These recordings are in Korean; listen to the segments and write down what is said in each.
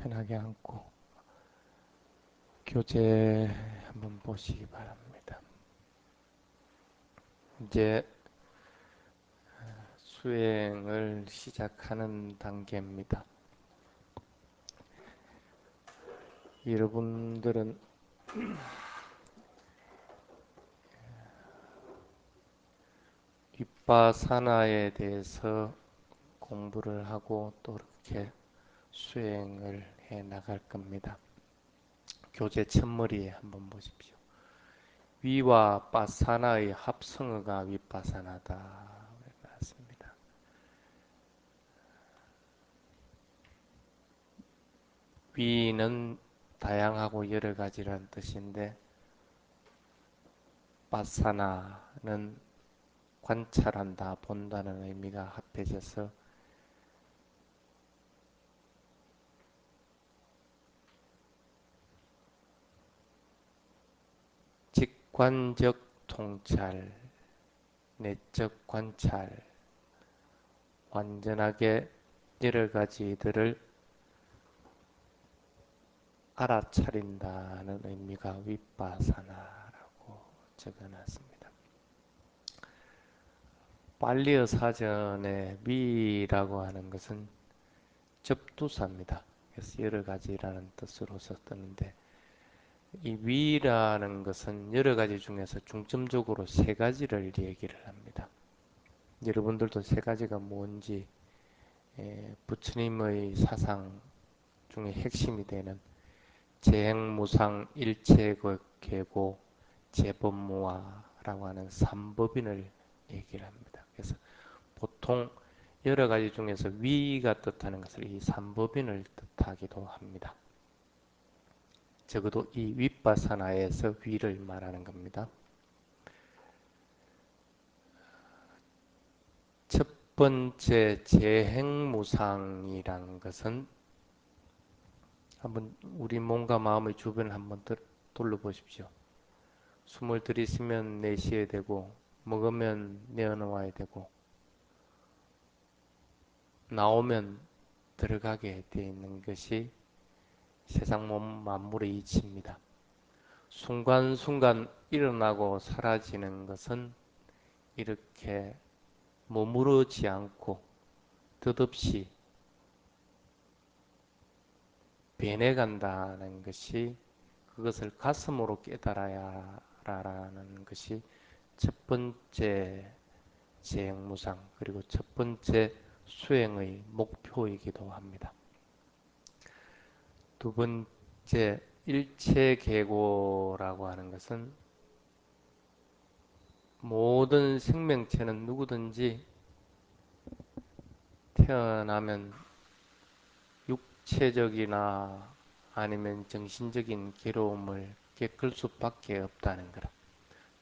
편하게 앉고 교재 한번 보시기 바랍니다. 이제 수행을 시작하는 단계입니다. 여러분들은 윗바사나에 대해서 공부를 하고 또 이렇게 수행을 해 나갈 겁니다. 교재 첫머리에 한번 보십시오. 위와 바사나의 합성어가 윗바사나다. 맞습니다. 위는 다양하고 여러 가지라는 뜻인데 바사나는 관찰한다, 본다는 의미가 합해져서 직관적 통찰, 내적 관찰, 완전하게 여러 가지들을 알아차린다는 의미가 윗바사나라고 적어놨습니다. 빨리어 사전에 위라고 하는 것은 접두사입니다. 그래서 여러 가지라는 뜻으로 썼는데 이 위라는 것은 여러 가지 중에서 중점적으로 세 가지를 얘기를 합니다. 여러분들도 세 가지가 뭔지 부처님의 사상 중에 핵심이 되는 재행무상 일체계고 재법무화라고 하는 삼법인을 얘기를 합니다. 그래서 보통 여러 가지 중에서 위가 뜻하는 것을 이 삼법인을 뜻하기도 합니다. 적어도 이 윗바사나에서 위를 말하는 겁니다. 첫 번째 재행무상이라는 것은 한번 우리 몸과 마음의 주변을 한번 돌려보십시오. 숨을 들이쉬면 내쉬어야 되고 먹으면 내어놓아야 되고 나오면 들어가게 되어 있는 것이 세상 만물의 이치입니다. 순간순간 일어나고 사라지는 것은 이렇게 머무르지 않고 뜻없이 변해간다는 것이 그것을 가슴으로 깨달아야 라는 것이 첫 번째 재행무상 그리고 첫 번째 수행의 목표이기도 합니다. 두 번째 일체계고라고 하는 것은 모든 생명체는 누구든지 태어나면 육체적이나 아니면 정신적인 괴로움을 겪을 수밖에 없다는 거라.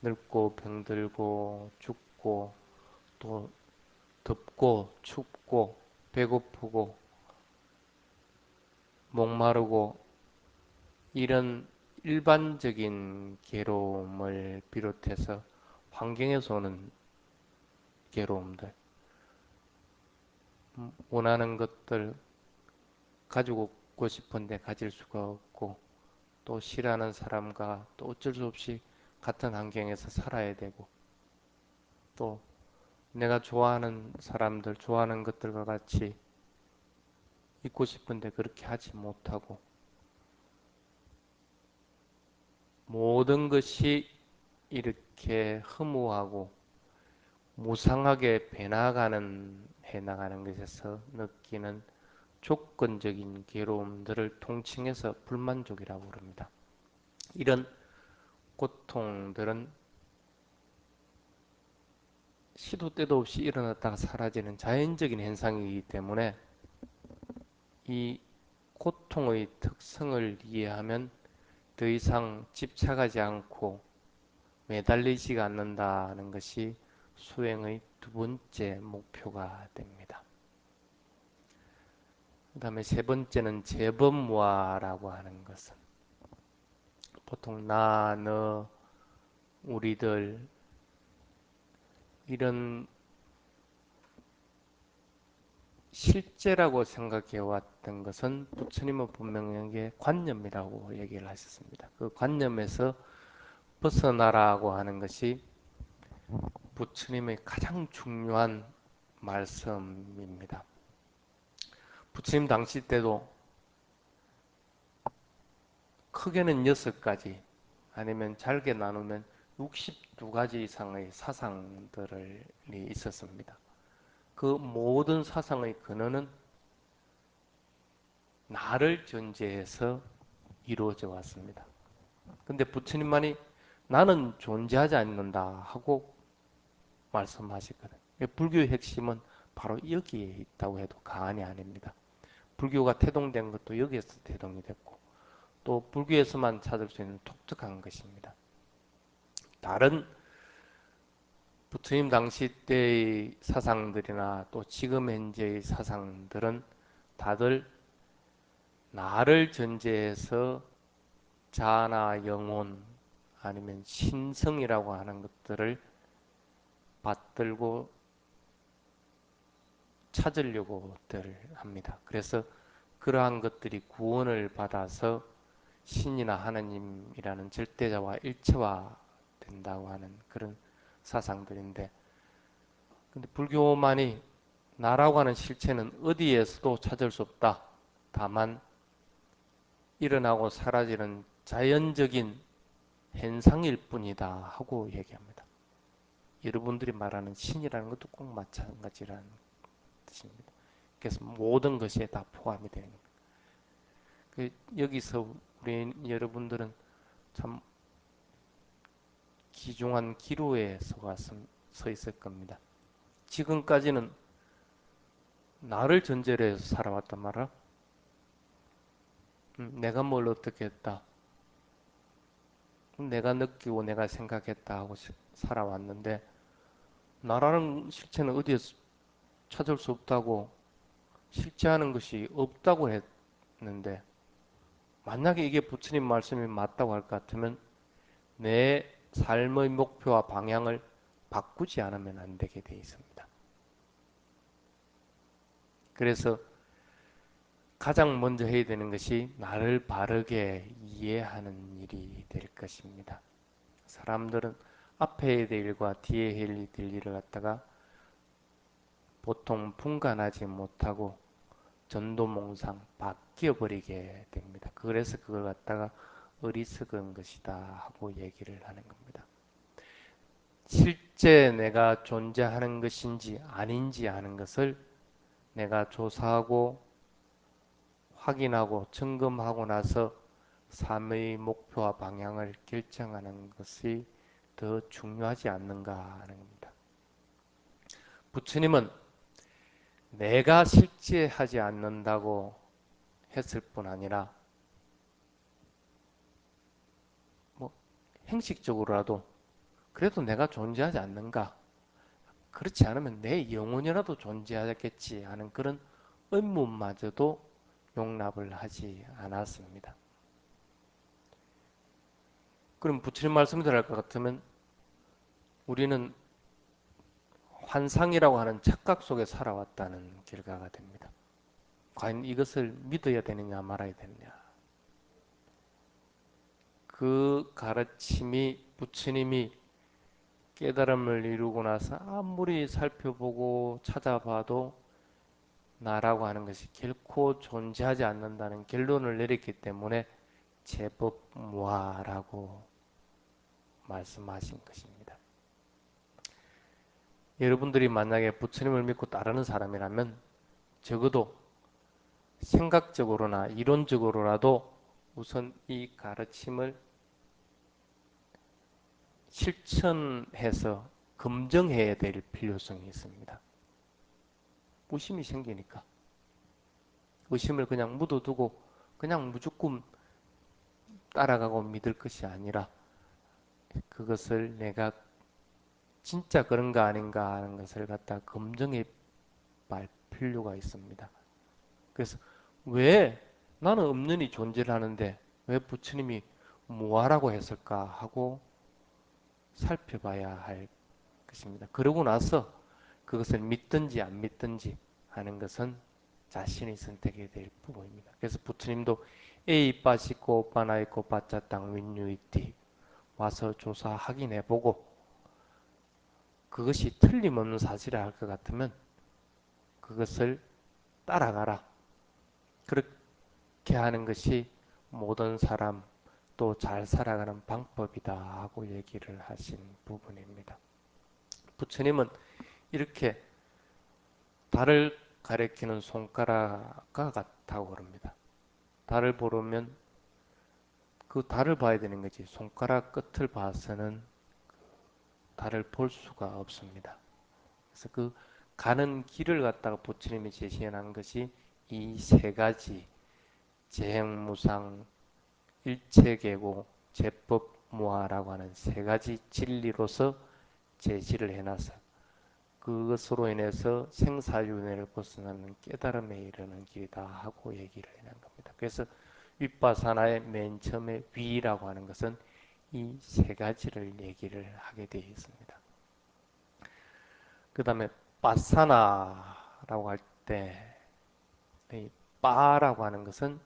늙고 병들고 죽고 또 덥고 춥고 배고프고 목마르고 이런 일반적인 괴로움을 비롯해서 환경에서 오는 괴로움들, 원하는 것들 가지고 싶은데 가질 수가 없고 또 싫어하는 사람과 또 어쩔 수 없이 같은 환경에서 살아야 되고 또 내가 좋아하는 사람들, 좋아하는 것들과 같이 있고 싶은데 그렇게 하지 못하고 모든 것이 이렇게 허무하고 무상하게 해나가는 것에서 느끼는 조건적인 괴로움들을 통칭해서 불만족이라고 부릅니다. 이런 고통들은 시도 때도 없이 일어났다가 사라지는 자연적인 현상이기 때문에 이 고통의 특성을 이해하면 더 이상 집착하지 않고 매달리지가 않는다는 것이 수행의 두 번째 목표가 됩니다. 그 다음에 세 번째는 재범무화라고 하는 것은 보통 나, 너, 우리들 이런 실제라고 생각해 살아왔던 것은 부처님은 분명하게 관념이라고 얘기를 하셨습니다. 그 관념에서 벗어나라고 하는 것이 부처님의 가장 중요한 말씀입니다. 부처님 당시 때도 크게는 6가지 아니면 잘게 나누면 62가지 이상의 사상들이 있었습니다. 그 모든 사상의 근원은 나를 전제해서 이루어져 왔습니다. 근데 부처님만이 나는 존재하지 않는다 하고 말씀하시거든요. 불교의 핵심은 바로 여기에 있다고 해도 과언이 아닙니다. 불교가 태동된 것도 여기에서 태동이 됐고 또 불교에서만 찾을 수 있는 독특한 것입니다. 다른 부처님 당시 때의 사상들이나 또 지금 현재의 사상들은 다들 나를 전제해서 자아나 영혼 아니면 신성이라고 하는 것들을 받들고 찾으려고들 합니다. 그래서 그러한 것들이 구원을 받아서 신이나 하나님이라는 절대자와 일체화된다고 하는 그런 사상들인데, 근데 불교만이 나라고 하는 실체는 어디에서도 찾을 수 없다. 다만 일어나고 사라지는 자연적인 현상일 뿐이다 하고 얘기합니다. 여러분들이 말하는 신이라는 것도 꼭 마찬가지라는 뜻입니다. 그래서 모든 것에 다 포함이 되는 겁니다. 여기서 우리 여러분들은 참 귀중한 기로에 서 있을 겁니다. 지금까지는 나를 전제로 해서 살아왔단 말이야. 내가 뭘 어떻게 했다. 내가 느끼고 내가 생각했다 하고 살아왔는데 나라는 실체는 어디에서 찾을 수 없다고 실제하는 것이 없다고 했는데 만약에 이게 부처님 말씀이 맞다고 할 것 같으면 내 삶의 목표와 방향을 바꾸지 않으면 안 되게 되어 있습니다. 그래서 가장 먼저 해야 되는 것이 나를 바르게 이해하는 일이 될 것입니다. 사람들은 앞에 해야 될 일과 뒤에 해야 될 일을 갖다가 보통 분간하지 못하고 전도몽상 바뀌어버리게 됩니다. 그래서 그걸 갖다가 어리석은 것이다 하고 얘기를 하는 겁니다. 실제 내가 존재하는 것인지 아닌지 하는 것을 내가 조사하고 확인하고 점검하고 나서 삶의 목표와 방향을 결정하는 것이 더 중요하지 않는가 하는 겁니다. 부처님은 내가 실제하지 않는다고 했을 뿐 아니라 뭐 형식적으로라도 그래도 내가 존재하지 않는가, 그렇지 않으면 내 영혼이라도 존재하겠지 하는 그런 의문마저도 용납을 하지 않았습니다. 그럼 부처님 말씀대로 할 것 같으면 우리는 환상이라고 하는 착각 속에 살아왔다는 결과가 됩니다. 과연 이것을 믿어야 되느냐 말아야 되느냐. 그 가르침이 부처님이 깨달음을 이루고 나서 아무리 살펴보고 찾아봐도 나라고 하는 것이 결코 존재하지 않는다는 결론을 내렸기 때문에 제법 무하라고 말씀하신 것입니다. 여러분들이 만약에 부처님을 믿고 따르는 사람이라면 적어도 생각적으로나 이론적으로라도 우선 이 가르침을 실천해서 검증해야 될 필요성이 있습니다. 의심이 생기니까 의심을 그냥 묻어두고 그냥 무조건 따라가고 믿을 것이 아니라 그것을 내가 진짜 그런가 아닌가 하는 것을 갖다 검증해 볼 필요가 있습니다. 그래서 왜 나는 없는이 존재를 하는데 왜 부처님이 무하라고 했을까 하고 살펴봐야 할 것입니다. 그러고 나서 그것을 믿든지 안 믿든지 하는 것은 자신이 선택해야 될 부분입니다. 그래서 부처님도 A 바 씻고 오빠 나 있고 바짜 땅 윈유이띠 와서 조사 확인해보고 그것이 틀림없는 사실을 알 것 같으면 그것을 따라가라. 그렇게 하는 것이 모든 사람 또 잘 살아가는 방법이다 하고 얘기를 하신 부분입니다. 부처님은 이렇게 달을 가리키는 손가락과 같다고 그럽니다. 달을 보려면 그 달을 봐야 되는 거지. 손가락 끝을 봐서는 달을 볼 수가 없습니다. 그래서 그 가는 길을 갖다가 부처님이 제시해 놓은 것이 이 세 가지 재행무상 일체계고 제법무아라고 하는 세 가지 진리로서 제시를 해놔서 그것으로 인해서 생사윤회를 벗어나는 깨달음에 이르는 길이다 하고 얘기를 해놓은 겁니다. 그래서 윗바사나의 맨 처음에 위라고 하는 것은 이 세 가지를 얘기를 하게 되어 있습니다. 그 다음에 바사나라고 할 때 이 바라고 하는 것은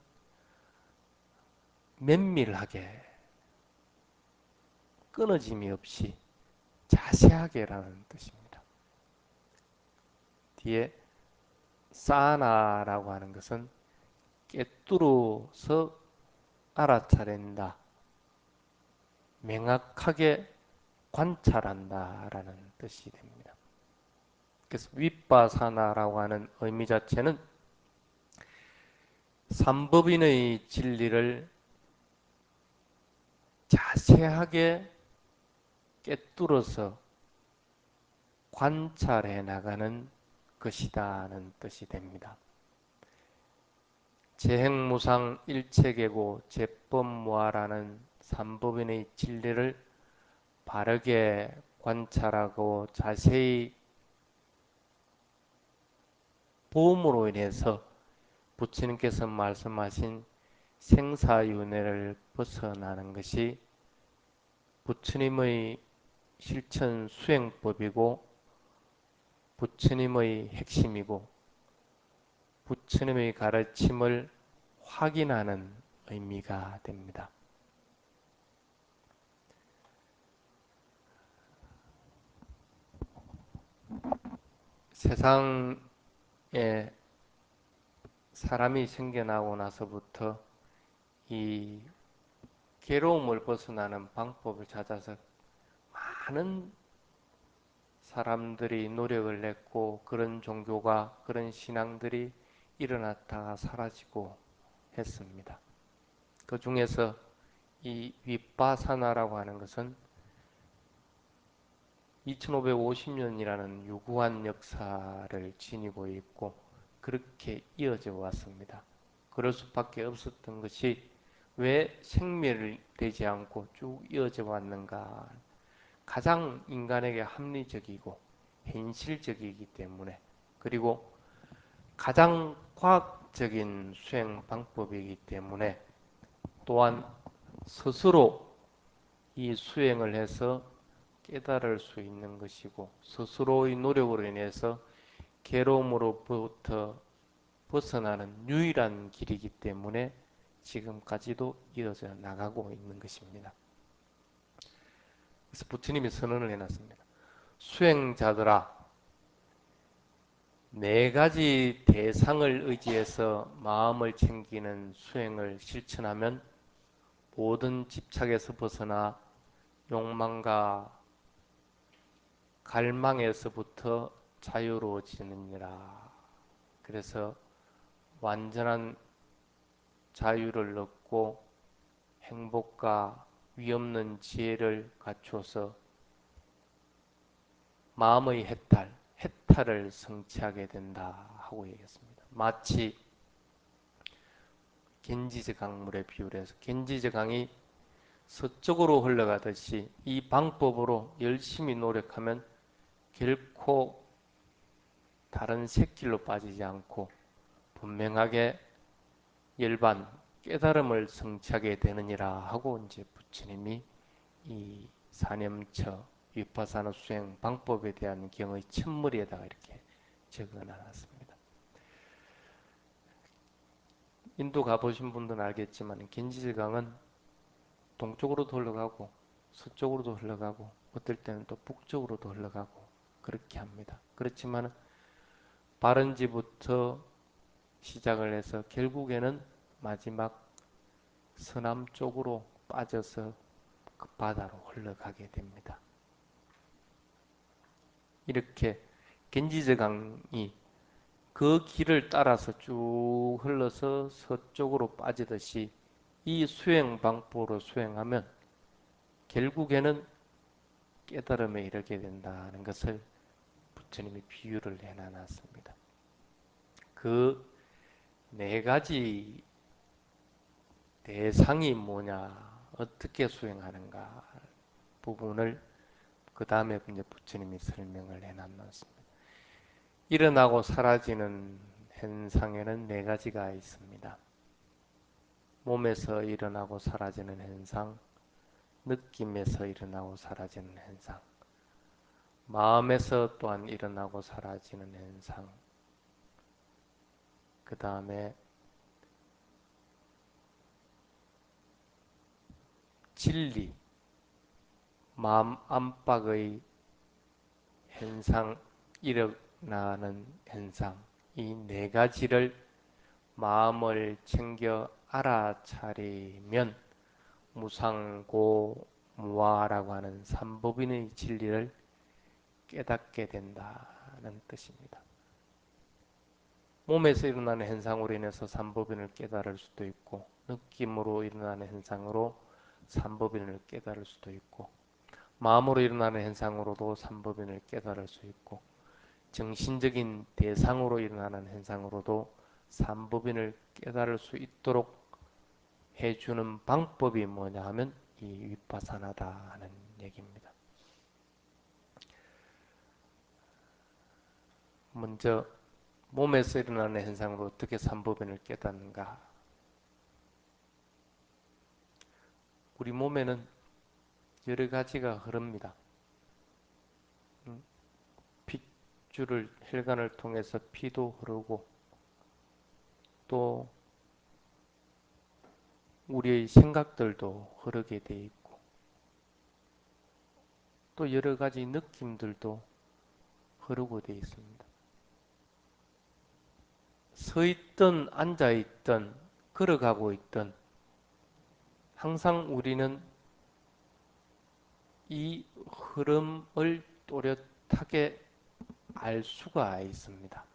면밀하게 끊어짐이 없이 자세하게라는 뜻입니다. 뒤에 사나라고 하는 것은 꿰뚫어서 알아차린다. 명확하게 관찰한다라는 뜻이 됩니다. 그래서 윗바사나라고 하는 의미 자체는 삼법인의 진리를 자세하게 꿰뚫어서 관찰해 나가는 것이다는 뜻이 됩니다. 재행무상 일체계고 제법무아라는 삼법인의 진리를 바르게 관찰하고 자세히 보험으로 인해서 부처님께서 말씀하신 생사윤회를 벗어나는 것이 부처님의 실천 수행법이고 부처님의 핵심이고 부처님의 가르침을 확인하는 의미가 됩니다. 세상에 사람이 생겨나고 나서부터 이 괴로움을 벗어나는 방법을 찾아서 많은 사람들이 노력을 냈고 그런 종교가 그런 신앙들이 일어났다가 사라지고 했습니다. 그 중에서 이 윗바사나라고 하는 것은 2550년이라는 유구한 역사를 지니고 있고 그렇게 이어져 왔습니다. 그럴 수밖에 없었던 것이 왜 생멸되지 않고 쭉 이어져 왔는가? 가장 인간에게 합리적이고 현실적이기 때문에 그리고 가장 과학적인 수행 방법이기 때문에 또한 스스로 이 수행을 해서 깨달을 수 있는 것이고 스스로의 노력으로 인해서 괴로움으로부터 벗어나는 유일한 길이기 때문에 지금까지도 이어져 나가고 있는 것입니다. 그래서 부처님이 선언을 해놨습니다. 수행자들아, 네 가지 대상을 의지해서 마음을 챙기는 수행을 실천하면 모든 집착에서 벗어나 욕망과 갈망에서부터 자유로워지느니라. 그래서 완전한 자유를 얻고 행복과 위없는 지혜를 갖추어서 마음의 해탈을 성취하게 된다 하고 얘기했습니다. 마치 겐지즈 강물의 비유를 해서 겐지즈 강이 서쪽으로 흘러가듯이 이 방법으로 열심히 노력하면 결코 다른 샛길로 빠지지 않고 분명하게 열반, 깨달음을 성취하게 되느니라 하고 이제 부처님이 이 사념처 위파사나 수행 방법에 대한 경의 첫머리에다가 이렇게 적어 놨습니다. 인도 가보신 분들은 알겠지만 긴지강은 동쪽으로도 흘러가고 서쪽으로도 흘러가고 어떨 때는 또 북쪽으로도 흘러가고 그렇게 합니다. 그렇지만 바른지부터 시작을 해서 결국에는 마지막 서남 쪽으로 빠져서 그 바다로 흘러가게 됩니다. 이렇게 겐지스강이 그 길을 따라서 쭉 흘러서 서쪽으로 빠지듯이 이 수행 방법으로 수행하면 결국에는 깨달음에 이르게 된다는 것을 부처님이 비유를 해놨습니다. 그 네 가지 대상이 뭐냐, 어떻게 수행하는가 부분을 그 다음에 이제 부처님이 설명을 해놨습니다. 일어나고 사라지는 현상에는 네 가지가 있습니다. 몸에서 일어나고 사라지는 현상, 느낌에서 일어나고 사라지는 현상, 마음에서 또한 일어나고 사라지는 현상, 그 다음에 진리, 마음 안팎의 현상, 일어나는 현상, 이 네 가지를 마음을 챙겨 알아차리면 무상고 무아라고 하는 삼법인의 진리를 깨닫게 된다는 뜻입니다. 몸에서 일어나는 현상으로 인해서 삼법인을 깨달을 수도 있고 느낌으로 일어나는 현상으로 삼법인을 깨달을 수도 있고 마음으로 일어나는 현상으로도 삼법인을 깨달을 수 있고 정신적인 대상으로 일어나는 현상으로도 삼법인을 깨달을 수 있도록 해주는 방법이 뭐냐 하면 이 위파사나다 하는 얘기입니다. 먼저 몸에서 일어나는 현상으로 어떻게 삼법인을 깨닫는가. 우리 몸에는 여러 가지가 흐릅니다. 핏줄을 혈관을 통해서 피도 흐르고 또 우리의 생각들도 흐르게 돼 있고 또 여러 가지 느낌들도 흐르고 돼 있습니다. 서 있든 앉아 있든 걸어가고 있든 항상 우리는 이 흐름을 또렷하게 알 수가 있습니다.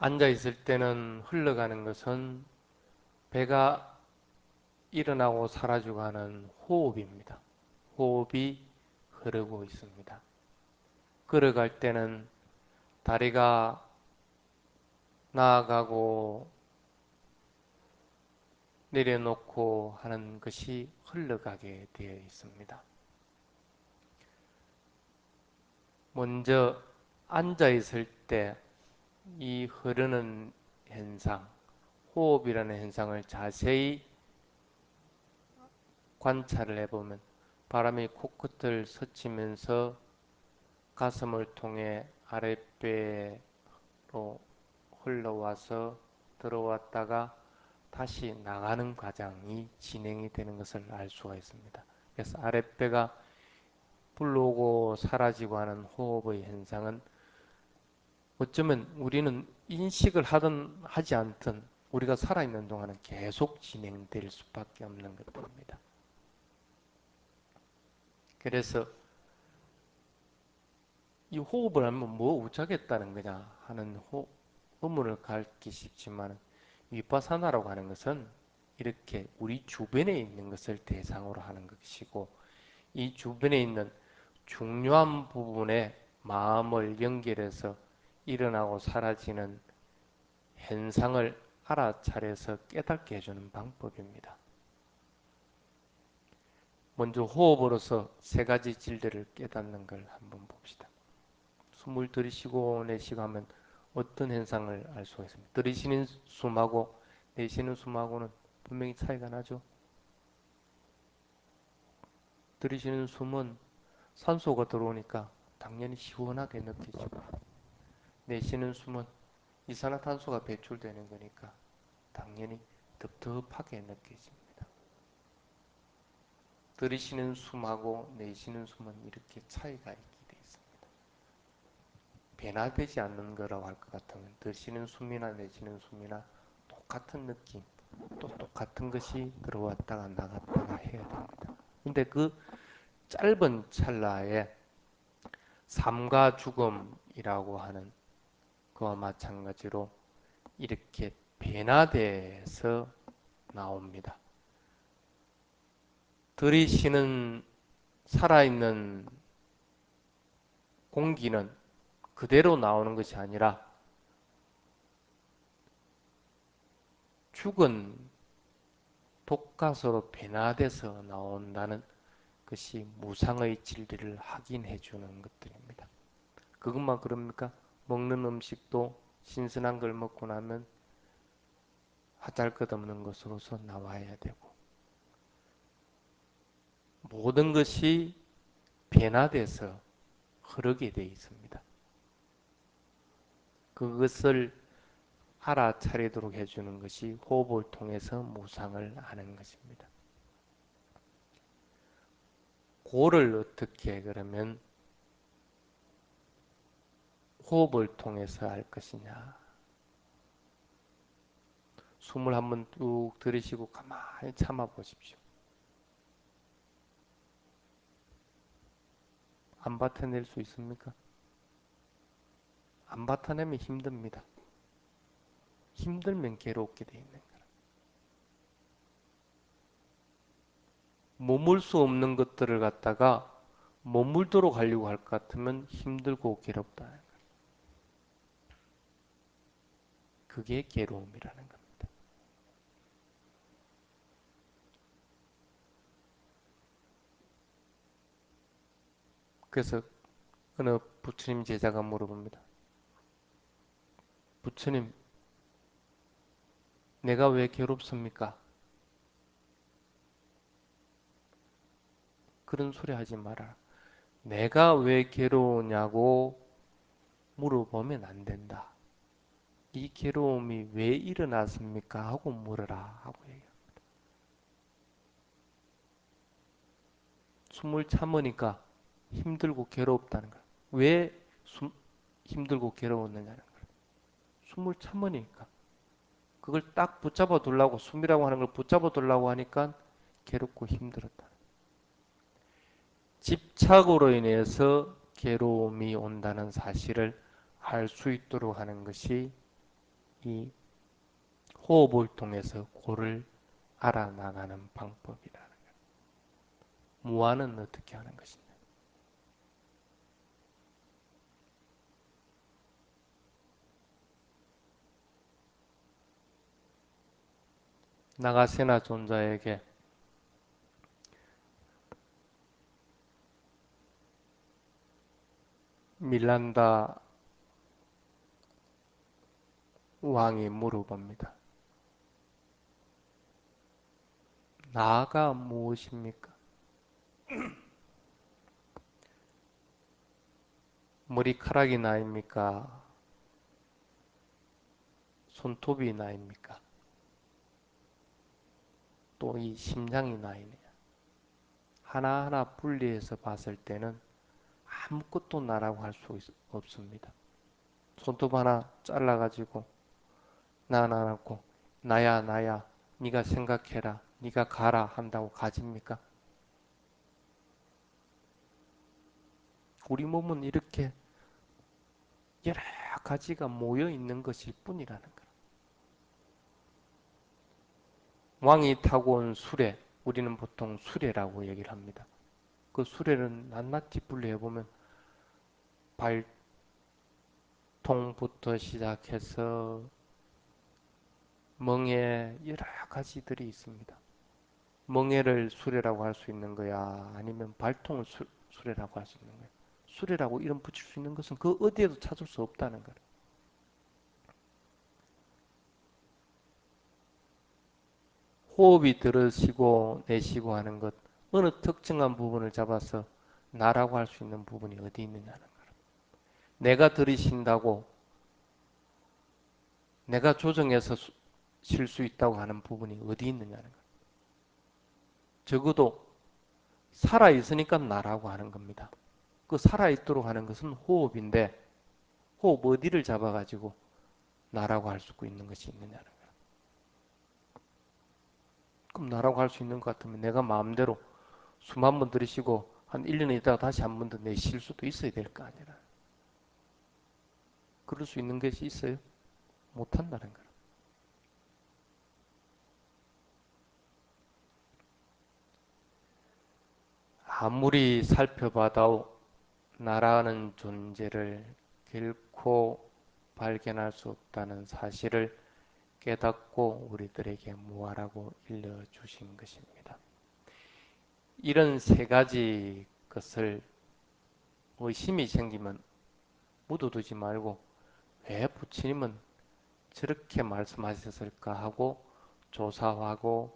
앉아 있을 때는 흘러가는 것은 배가 일어나고 사라지고 하는 호흡입니다. 호흡이 흐르고 있습니다. 걸어갈 때는 다리가 나아가고 내려놓고 하는 것이 흘러가게 되어 있습니다. 먼저 앉아 있을 때 이 흐르는 현상, 호흡이라는 현상을 자세히 관찰을 해보면 바람이 코끝을 스치면서 가슴을 통해 아랫배로 흘러와서 들어왔다가 다시 나가는 과정이 진행이 되는 것을 알 수가 있습니다. 그래서 아랫배가 불러오고 사라지고 하는 호흡의 현상은 어쩌면 우리는 인식을 하든 하지 않든 우리가 살아있는 동안은 계속 진행될 수밖에 없는 것입니다. 그래서 이 호흡을 하면 뭐 어쩌겠다는 거냐 하는 의문을 갖기 쉽지만 위파사나라고 하는 것은 이렇게 우리 주변에 있는 것을 대상으로 하는 것이고 이 주변에 있는 중요한 부분에 마음을 연결해서 일어나고 사라지는 현상을 알아차려서 깨닫게 해주는 방법입니다. 먼저 호흡으로서 세 가지 진리를 깨닫는 걸 한번 봅시다. 숨을 들이쉬고 내쉬고 하면 어떤 현상을 알 수가 있습니다. 들이쉬는 숨하고 내쉬는 숨하고는 분명히 차이가 나죠. 들이쉬는 숨은 산소가 들어오니까 당연히 시원하게 느껴지고 내쉬는 숨은 이산화탄소가 배출되는 거니까 당연히 텁텁하게 느껴집니다. 들이쉬는 숨하고 내쉬는 숨은 이렇게 차이가 있게 돼 있습니다. 변화되지 않는 거라고 할 것 같으면 들이쉬는 숨이나 내쉬는 숨이나 똑같은 느낌, 또 똑같은 것이 들어왔다가 나갔다가 해야 됩니다. 근데 그 짧은 찰나에 삶과 죽음이라고 하는 그와 마찬가지로 이렇게 변화돼서 나옵니다. 들이쉬는 살아있는 공기는 그대로 나오는 것이 아니라 죽은 독가스로 변화돼서 나온다는 것이 무상의 진리를 확인해 주는 것들입니다. 그것만 그럽니까? 먹는 음식도 신선한 걸 먹고 나면 하잘것없는 것으로서 나와야 되고 모든 것이 변화돼서 흐르게 되어 있습니다. 그것을 알아차리도록 해주는 것이 호흡을 통해서 무상을 아는 것입니다. 그를 어떻게 그러면 호흡을 통해서 알 것이냐. 숨을 한번 뚝 들이쉬고 가만히 참아 보십시오. 안 받아낼 수 있습니까? 안 받아내면 힘듭니다. 힘들면 괴롭게 돼 있는 거라. 머물 수 없는 것들을 갖다가 머물도록 하려고 할 것 같으면 힘들고 괴롭다. 그게 괴로움이라는 겁니다. 그래서 어느 부처님 제자가 물어봅니다. 부처님, 내가 왜 괴롭습니까? 그런 소리 하지 마라. 내가 왜 괴로우냐고 물어보면 안 된다. 이 괴로움이 왜 일어났습니까? 하고 물어라. 하고 얘기해요. 숨을 참으니까 힘들고 괴롭다는 거야. 왜 힘들고 괴로웠느냐는 거야. 숨을 참으니까. 그걸 딱 붙잡아 두려고, 숨이라고 하는 걸 붙잡아 두려고 하니까 괴롭고 힘들었다. 집착으로 인해서 괴로움이 온다는 사실을 알 수 있도록 하는 것이 이 호흡을 통해서 고를 알아나가는 방법이라는 거예요. 무아는 어떻게 하는 것이냐. 나가세나 존자에게 밀란다 왕이 물어봅니다. 나가 무엇입니까? 머리카락이 나입니까? 손톱이 나입니까? 또 이 심장이 나이네요. 하나하나 분리해서 봤을 때는 아무것도 나라고 할 수 없습니다. 손톱 하나 잘라가지고 놔놓고 나야 나야 네가 생각해라 네가 가라 한다고 가집니까? 우리 몸은 이렇게 여러 가지가 모여 있는 것일 뿐이라는 거예요. 왕이 타고 온 수레, 우리는 보통 수레라고 얘기를 합니다. 그 수레는 낱낱이 분류해보면 발통부터 시작해서 멍에 여러 가지들이 있습니다. 멍에를 수레라고 할 수 있는 거야? 아니면 발통을 수레라고 할 수 있는 거야? 수레라고 이름 붙일 수 있는 것은 그 어디에도 찾을 수 없다는 거예요. 호흡이 들으시고 내쉬고 하는 것, 어느 특정한 부분을 잡아서 나라고 할 수 있는 부분이 어디 있느냐는 거예요. 내가 들이쉰다고 내가 조정해서 쉴 수 있다고 하는 부분이 어디 있느냐는 거예요. 적어도 살아있으니까 나라고 하는 겁니다. 그 살아있도록 하는 것은 호흡인데 호흡 어디를 잡아가지고 나라고 할 수 있는 것이 있느냐는 거예요. 그럼 나라고 할 수 있는 것 같으면 내가 마음대로 숨 한 번 들이쉬고 한 1년 있다가 다시 한 번 더 내쉴 수도 있어야 될 거 아니라. 그럴 수 있는 것이 있어요? 못한다는 거예요. 아무리 살펴봐도 나라는 존재를 결코 발견할 수 없다는 사실을 깨닫고 우리들에게 무하라고 일러주신 것입니다. 이런 세 가지 것을 의심이 생기면 묻어두지 말고 왜 부처님은 저렇게 말씀하셨을까 하고 조사하고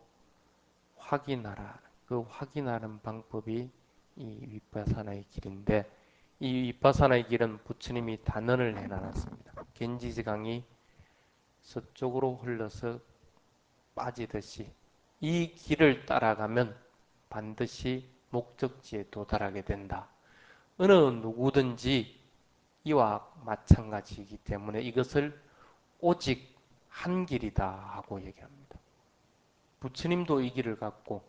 확인하라. 그 확인하는 방법이 이 윗바사나의 길인데 이 윗바사나의 길은 부처님이 단언을 해놨습니다. 겐지스강이 서쪽으로 흘러서 빠지듯이 이 길을 따라가면 반드시 목적지에 도달하게 된다. 어느 누구든지 이와 마찬가지이기 때문에 이것을 오직 한 길이다 하고 얘기합니다. 부처님도 이 길을 갖고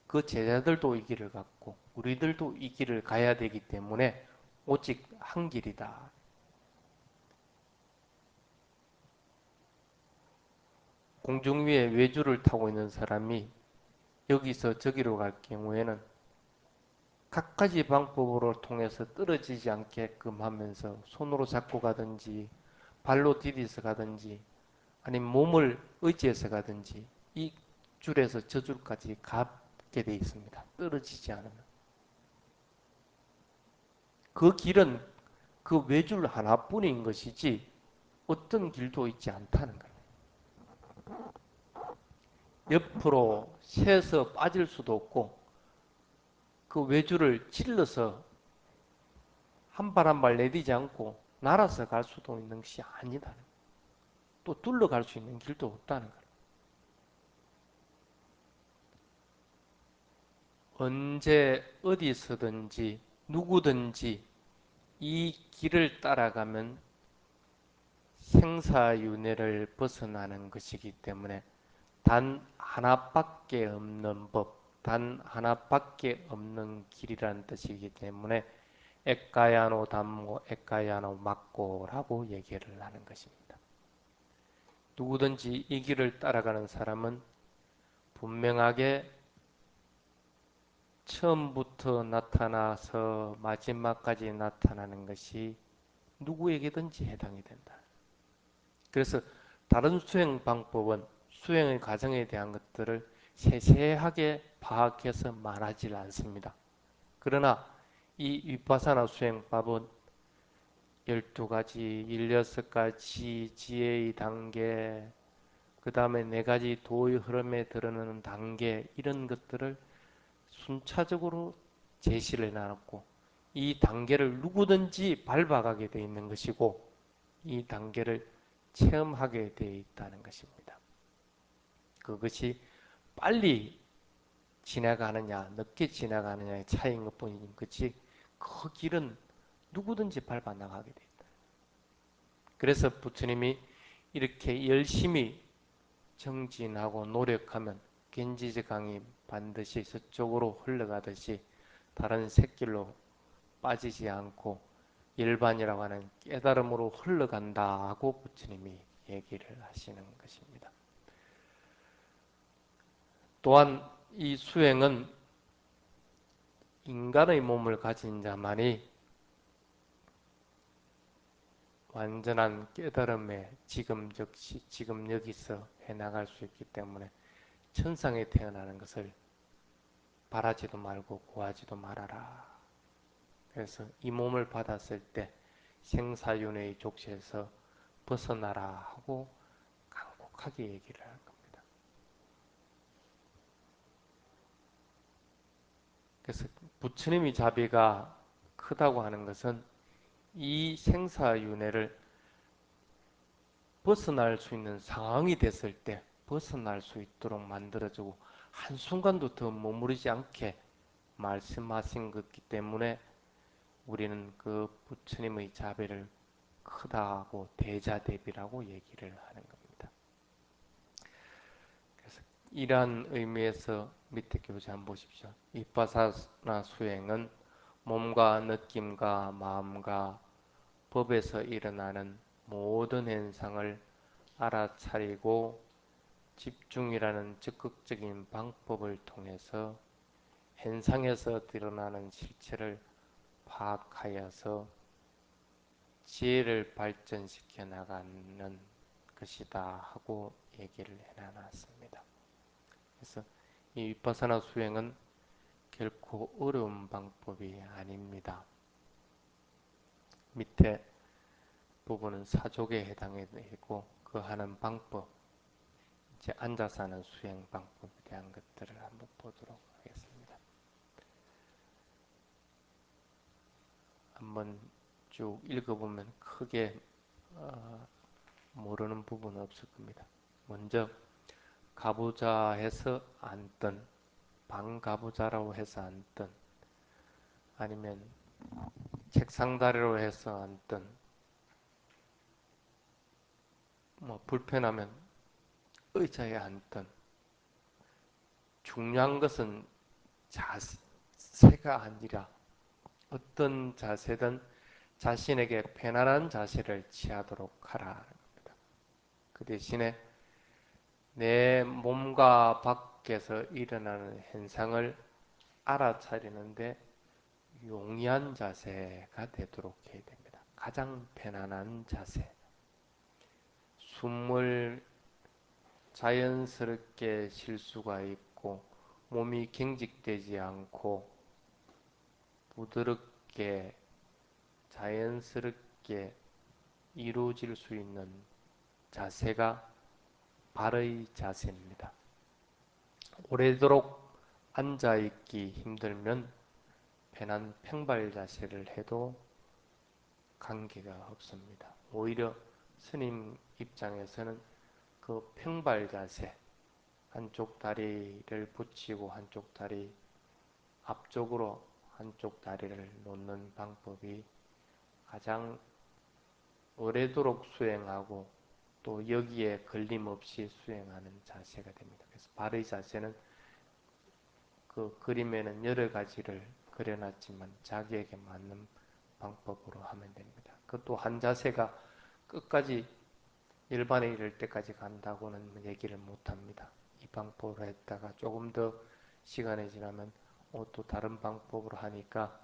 그 제자들도 이 길을 갖고 우리들도 이 길을 가야 되기 때문에 오직 한 길이다. 공중 위에 외주를 타고 있는 사람이 여기서 저기로 갈 경우에는 갖가지 방법으로 통해서 떨어지지 않게끔 하면서 손으로 잡고 가든지 발로 디디서 가든지 아니면 몸을 의지해서 가든지 이 줄에서 저 줄까지 가게 돼 있습니다. 떨어지지 않으면. 그 길은 그 외줄 하나뿐인 것이지 어떤 길도 있지 않다는 거예요. 옆으로 새서 빠질 수도 없고 그 외줄을 찔러서 한 발 한 발 내딛지 않고 날아서 갈 수도 있는 것이 아니다. 또 둘러갈 수 있는 길도 없다는 거예요. 언제 어디서든지 누구든지 이 길을 따라가면 생사윤회를 벗어나는 것이기 때문에 단 하나밖에 없는 법, 단 하나밖에 없는 길이라는 뜻이기 때문에 에까야노 담모, 에까야노 막고라고 얘기를 하는 것입니다. 누구든지 이 길을 따라가는 사람은 분명하게 처음부터 나타나서 마지막까지 나타나는 것이 누구에게든지 해당이 된다. 그래서 다른 수행 방법은 수행의 과정에 대한 것들을 세세하게 파악해서 말하지 않습니다. 그러나 이 위파사나 수행법은 12가지, 16가지 지혜의 단계, 그 다음에 4가지 도의 흐름에 들어오는 단계 이런 것들을 순차적으로 제시를 해놨고 이 단계를 누구든지 밟아가게 되어 있는 것이고 이 단계를 체험하게 되어 있다는 것입니다. 그것이 빨리 지나가느냐 늦게 지나가느냐의 차이인 것뿐인 것이 그 길은 누구든지 밟아 나가게 돼 있다. 그래서 부처님이 이렇게 열심히 정진하고 노력하면 gen지지 강이 반드시 서쪽으로 흘러가듯이 다른 샛길로 빠지지 않고 일반이라고 하는 깨달음으로 흘러간다 하고 부처님이 얘기를 하시는 것입니다. 또한 이 수행은 인간의 몸을 가진 자만이 완전한 깨달음에 지금 즉시 지금 여기서 해나갈 수 있기 때문에 천상에 태어나는 것을 바라지도 말고 구하지도 말아라. 그래서 이 몸을 받았을 때 생사윤회의 족쇄에서 벗어나라 하고 간곡하게 얘기를 하는 겁니다. 그래서 부처님의 자비가 크다고 하는 것은 이 생사윤회를 벗어날 수 있는 상황이 됐을 때 벗어날 수 있도록 만들어주고 한순간도 더 머무르지 않게 말씀하신 것이기 때문에 우리는 그 부처님의 자비를 크다고 대자대비라고 얘기를 하는 겁니다. 그래서 이러한 의미에서 밑에 교재 한번 보십시오. 이빠사나 수행은 몸과 느낌과 마음과 법에서 일어나는 모든 현상을 알아차리고 집중이라는 적극적인 방법을 통해서 현상에서 드러나는 실체를 파악하여서 지혜를 발전시켜 나가는 것이다 하고 얘기를 해놨습니다. 그래서 이 위파사나 수행은 결코 어려운 방법이 아닙니다. 밑에 부분은 사족에 해당이 되고 그 하는 방법, 이제 앉아서 하는 수행 방법에 대한 것들을 한번 보도록 하겠습니다. 한번 쭉 읽어보면 크게 모르는 부분은 없을 겁니다. 먼저 가부좌 해서 앉든 방가부좌라고 해서 앉든 아니면 책상다리로 해서 앉든 뭐 불편하면 의자에 앉든 중요한 것은 자세가 아니라 어떤 자세든 자신에게 편안한 자세를 취하도록 하라. 그 대신에 내 몸과 밖에서 일어나는 현상을 알아차리는데 용이한 자세가 되도록 해야 됩니다. 가장 편안한 자세. 숨을 자연스럽게 쉴 수가 있고 몸이 경직되지 않고 부드럽게 자연스럽게 이루어질 수 있는 자세가 발의 자세입니다. 오래도록 앉아있기 힘들면 편한 평발 자세를 해도 관계가 없습니다. 오히려 스님 입장에서는 그 평발 자세, 한쪽 다리를 붙이고 한쪽 다리 앞쪽으로 한쪽 다리를 놓는 방법이 가장 오래도록 수행하고 또 여기에 걸림없이 수행하는 자세가 됩니다. 그래서 발의 자세는 그 그림에는 여러 가지를 그려놨지만 자기에게 맞는 방법으로 하면 됩니다. 그것도 한 자세가 끝까지 일반에 이를 때까지 간다고는 얘기를 못합니다. 이 방법으로 했다가 조금 더 시간이 지나면 또 다른 방법으로 하니까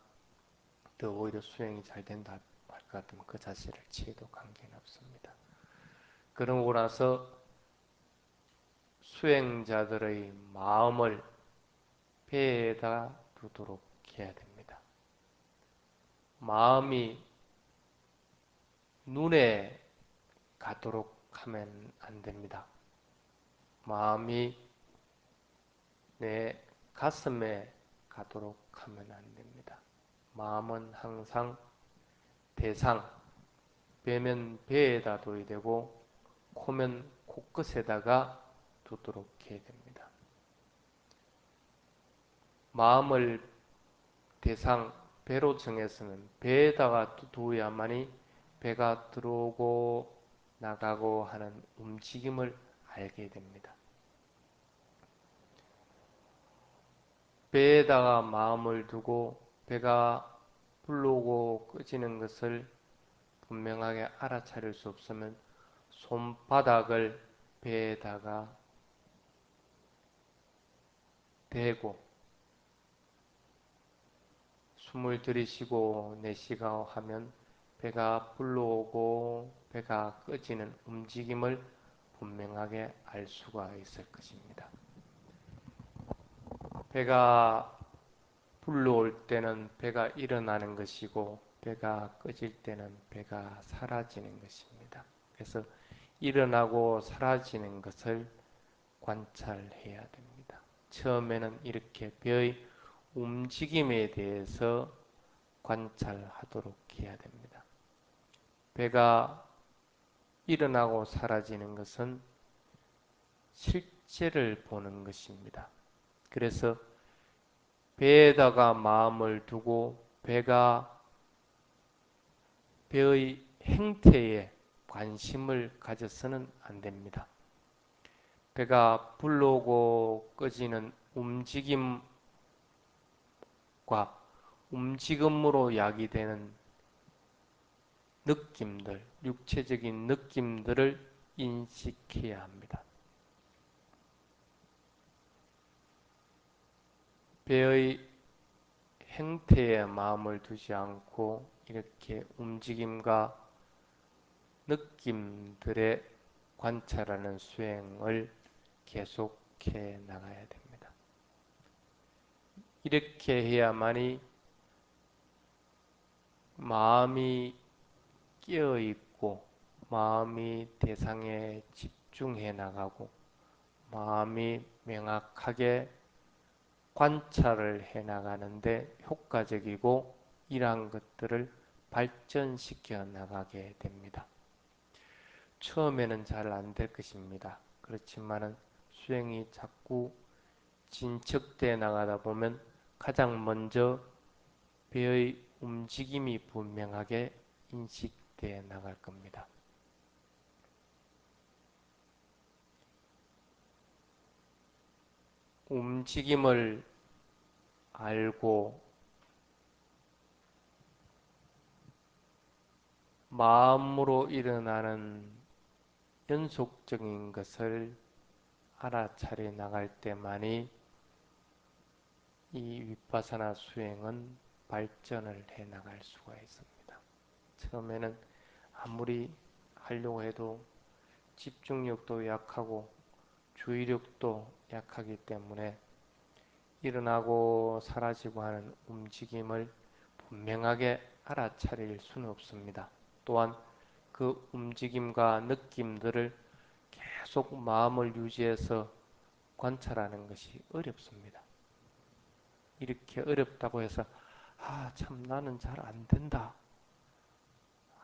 더 오히려 수행이 잘 된다 할 것 같으면 그 자세를 취해도 관계는 없습니다. 그러고 나서 수행자들의 마음을 배에다 두도록 해야 됩니다. 마음이 눈에 가도록 하면 안 됩니다. 마음이 내 가슴에 가도록 하면 안 됩니다. 마음은 항상 대상, 배면 배에다 둬야 되고 코면 코끝에다가 두도록 해야 됩니다. 마음을 대상, 배로 정해서는 배에다가 두어야만이 배가 들어오고 나가고 하는 움직임을 알게 됩니다. 배에다가 마음을 두고 배가 불러오고 꺼지는 것을 분명하게 알아차릴 수 없으면 손바닥을 배에다가 대고 숨을 들이쉬고 내쉬고 하면 배가 불러오고 배가 꺼지는 움직임을 분명하게 알 수가 있을 것입니다. 배가 불러올 때는 배가 일어나는 것이고 배가 꺼질 때는 배가 사라지는 것입니다. 그래서 일어나고 사라지는 것을 관찰해야 됩니다. 처음에는 이렇게 배의 움직임에 대해서 관찰하도록 해야 됩니다. 배가 일어나고 사라지는 것은 실제를 보는 것입니다. 그래서 배에다가 마음을 두고 배의 행태에 관심을 가져서는 안 됩니다. 배가 불러오고 꺼지는 움직임과 움직임으로 야기되는 느낌들, 육체적인 느낌들을 인식해야 합니다. 배의 행태에 마음을 두지 않고 이렇게 움직임과 느낌들의 관찰하는 수행을 계속해 나가야 됩니다. 이렇게 해야만이 마음이 깨어 있고 마음이 대상에 집중해 나가고 마음이 명확하게 관찰을 해 나가는데 효과적이고 이러한 것들을 발전시켜 나가게 됩니다. 처음에는 잘 안 될 것입니다. 그렇지만은 수행이 자꾸 진척돼 나가다 보면 가장 먼저 배의 움직임이 분명하게 인식돼 나갈 겁니다. 움직임을 알고 마음으로 일어나는 연속적인 것을 알아차려 나갈 때만이 이 윗바사나 수행은 발전을 해 나갈 수가 있습니다. 처음에는 아무리 하려고 해도 집중력도 약하고 주의력도 약하기 때문에 일어나고 사라지고 하는 움직임을 분명하게 알아차릴 수는 없습니다. 또한 그 움직임과 느낌들을 계속 마음을 유지해서 관찰하는 것이 어렵습니다. 이렇게 어렵다고 해서 참 나는 잘 안 된다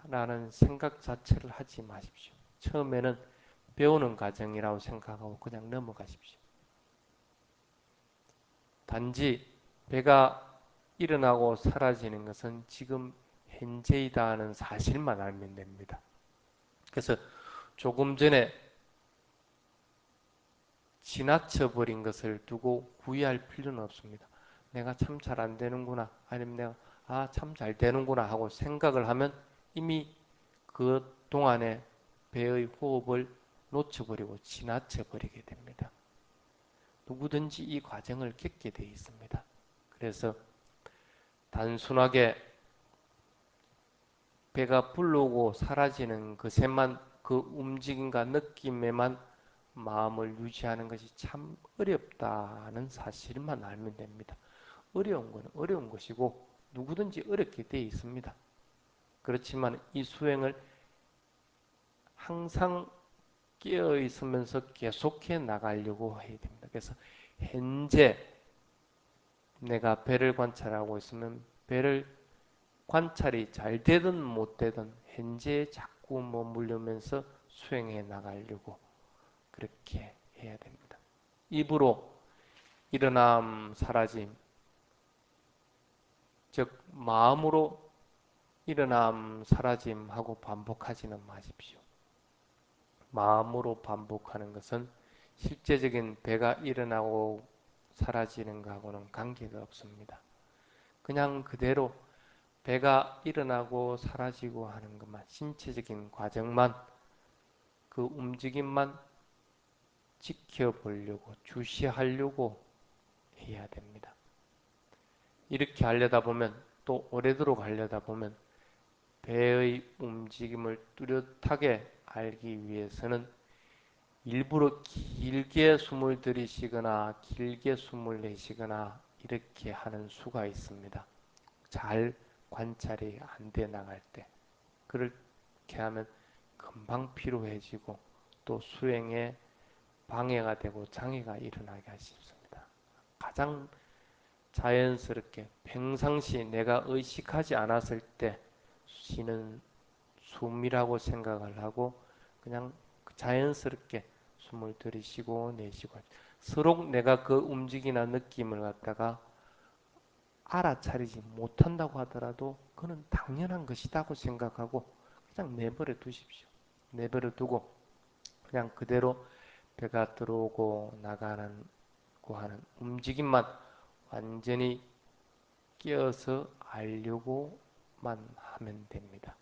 라는 생각 자체를 하지 마십시오. 처음에는 배우는 과정이라고 생각하고 그냥 넘어가십시오. 단지 배가 일어나고 사라지는 것은 지금 현재이다 하는 사실만 알면 됩니다. 그래서 조금 전에 지나쳐버린 것을 두고 후회할 필요는 없습니다. 내가 참 잘 안 되는구나, 아니면 내가 참 잘 되는구나 하고 생각을 하면 이미 그 동안에 배의 호흡을 놓쳐버리고 지나쳐버리게 됩니다. 누구든지 이 과정을 겪게 되어 있습니다. 그래서 단순하게 배가 불러오고 사라지는 것에만, 그 움직임과 느낌에만 마음을 유지하는 것이 참 어렵다는 사실만 알면 됩니다. 어려운 것은 어려운 것이고 누구든지 어렵게 되어 있습니다. 그렇지만 이 수행을 항상 깨어 있으면서 계속해 나가려고 해야 됩니다. 그래서 현재 내가 배를 관찰하고 있으면 배를 관찰이 잘 되든 못 되든 현재에 자꾸 머무르면서 수행해 나가려고 그렇게 해야 됩니다. 입으로 일어남 사라짐, 즉 마음으로 일어남 사라짐 하고 반복하지는 마십시오. 마음으로 반복하는 것은 실제적인 배가 일어나고 사라지는 것하고는 관계가 없습니다. 그냥 그대로 배가 일어나고 사라지고 하는 것만, 신체적인 과정만, 그 움직임만 지켜보려고, 주시하려고 해야 됩니다. 이렇게 하려다 보면, 또 오래도록 하려다 보면 배의 움직임을 뚜렷하게 알기 위해서는 일부러 길게 숨을 들이쉬거나 길게 숨을 내쉬거나 이렇게 하는 수가 있습니다. 잘 관찰이 안 돼 나갈 때. 그렇게 하면 금방 피로해지고 또 수행에 방해가 되고 장애가 일어나게 하십니다. 가장 자연스럽게 평상시 내가 의식하지 않았을 때 쉬는 숨이라고 생각을 하고 그냥 자연스럽게 숨을 들이쉬고 내쉬고 서로 내가 그 움직이나 느낌을 갖다가 알아차리지 못한다고 하더라도 그는 당연한 것이라고 생각하고 그냥 내버려 두십시오. 내버려 두고 그냥 그대로 배가 들어오고 나가는 고 하는 움직임만 완전히 끼어서 알려고만 하면 됩니다.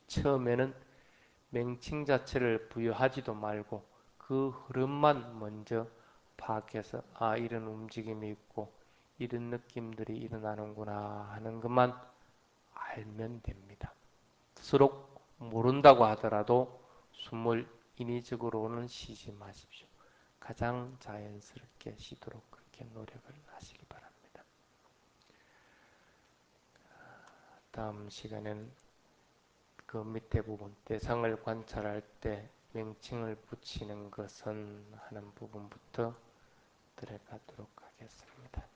처음에는 명칭 자체를 부여하지도 말고 그 흐름만 먼저 파악해서 아 이런 움직임이 있고 이런 느낌들이 일어나는구나 하는 것만 알면 됩니다. 서로 모른다고 하더라도 숨을 인위적으로는 쉬지 마십시오. 가장 자연스럽게 쉬도록 그렇게 노력을 하시기 바랍니다. 다음 시간에는 그 밑에 부분 대상을 관찰할 때 명칭을 붙이는 것은 하는 부분부터 들어가도록 하겠습니다.